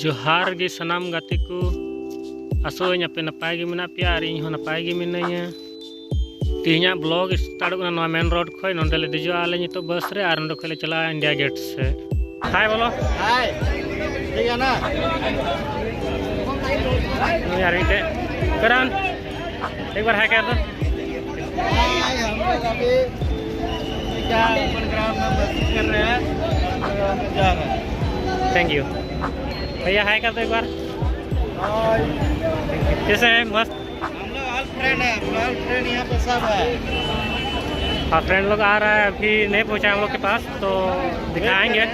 जोहार गे सनाम गाते को आसोኝ आपे नपाय गे मेना पे और इन नपाय गे मिनाया तीना ब्लॉग स्टार्ट करना मेन रोड खय नंदले दिजो आले नितो बस रे और नंदे खले चला इंडिया गेट से हाय बोलो हाय ठीक है ना यार इटे करन एक बार हाय कर दो हाय हम लोग अभी क्या प्रोग्राम में बस कर रहे हैं जा रहे हैं थैंक यू भैया हाय कर दो एक बार हाय कैसे हैं मस्त हम लोग ऑल फ्रेंड है ऑल फ्रेंड यहाँ पे सब है हाँ फ्रेंड लोग आ रहा है अभी नहीं पहुँचा हम लोग के पास तो दिखाएंगे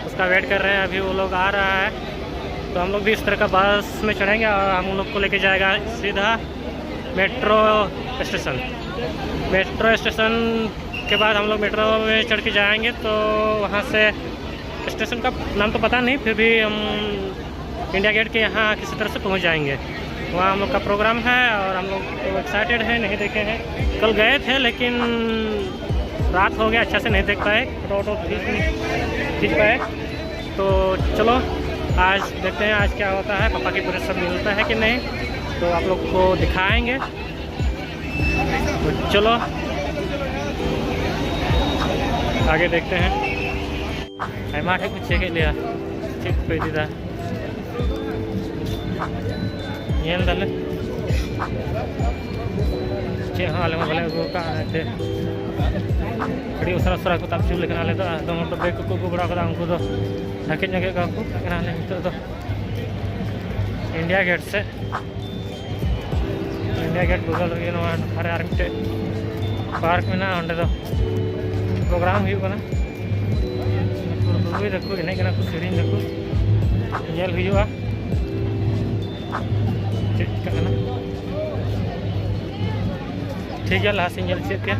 उसका वेट कर रहे हैं अभी वो लोग आ रहा है तो हम लोग भी इस तरह का बस में चढ़ेंगे और हम लोग को लेके जाएगा सीधा मेट्रो स्टेशन के बाद हम लोग मेट्रो में चढ़ के जाएंगे तो वहाँ से स्टेशन का नाम तो पता नहीं फिर भी हम इंडिया गेट के यहाँ किसी तरह से पहुँच जाएंगे वहाँ हम लोग का प्रोग्राम है और हम लोग तो एक्साइटेड है नहीं देखे हैं कल गए थे लेकिन रात हो गया अच्छा से नहीं देख पाए फोटो खींच पाए तो चलो आज देखते हैं आज क्या होता है पापा की पूरे सब मिलता है कि नहीं तो आप लोग को दिखाएंगे तो चलो आगे देखते हैं आयमा ठेक कुछ चेक लिया ठीक पे दीदा ये दले चे हाँ ले बोले वो का थे बड़ी उसरा उसरा को ताप लेकिन आले तो दम तो बेक को बड़ा कदा उनको तो ढके जगह का को कना ले तो इंडिया गेट से इंडिया गेट बगल रे नो हरे आरमिटे पार्क में ना अंडे तो प्रोग्राम हुई कना तो देखो इन्हें कना कुछ सीरीन देखो येल हुआ ठीक है लास्ट इंजल चेक किया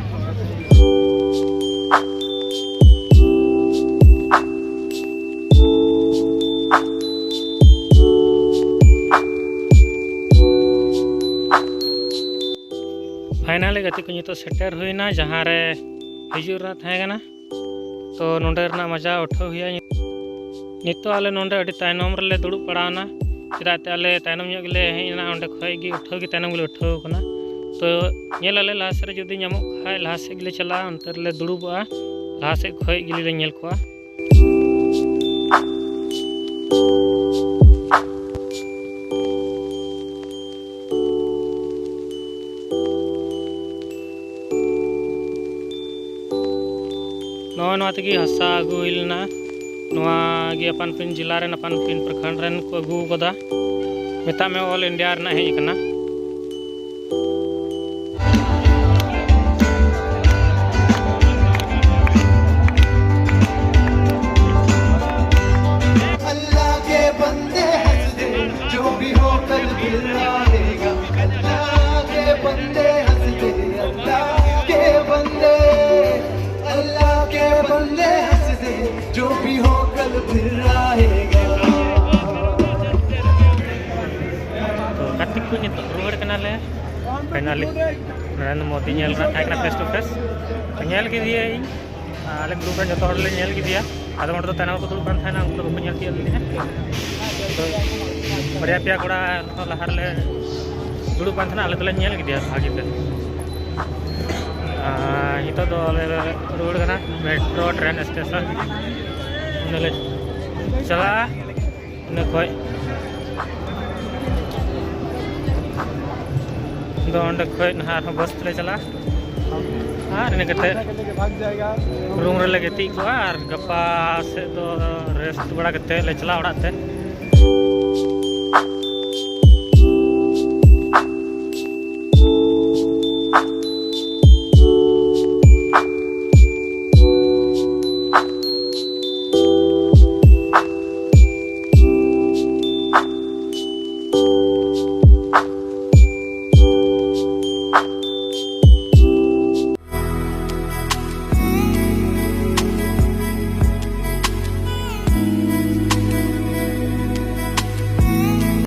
फाइनली गति को तो सेटर हुईना जहाँ रे हिजुरना थाएगा तो नोंडे रना मजा उठा हुआ नितो आले नोंडे अड़ी तायनम रे दुड़ुब पड़ावना चेदाते आले तायनम गले हेना ओंडे खय गे उठाव गे तायनम गले उठाव कना तो नेल आले लास्ट रे जदि नामो खाय लास्ट से गले चला अंतर ले दुड़ुबा लास्ट से खय गले ले नेल कोआ नवा तगी हसा अगू हिलना अपन पिन जिला रे अपन पिन प्रखंड रेन को अगू कदा मेता में ऑल इंडिया रना हेज कना अल्लाह के बंदे हंस दे जो भी हो कल दिल रहेगा अल्लाह के बंदे हंस दे अल्लाह के बंदे हंस दे जो भी हो कल फिर रहेगा तो कार्तिक को नितो रुवाड़ कना ले फाइनली नरेंद्र मोदी नेल रा थाकना फेस टू फेस नेल के दिए आले ग्रुप रे जतो हड़ले नेल के दिया आदो मोट तो तनाव को दुड़ बन थाना उनको को नेल के दिया तो बड़िया पिया कोड़ा लहार ले दुड़ बन थाना आले तो नेल के दिया भागी पे इतो दो रोड कना मेट्रो ट्रेन स्टेशन नले चला न कोई दो अंडे कोई नहार बस ले चला और ने कते भाग जाएगा रूम रे लगे ती को और गप्पा से तो रेस्ट बड़ा कते ले चला उड़ाते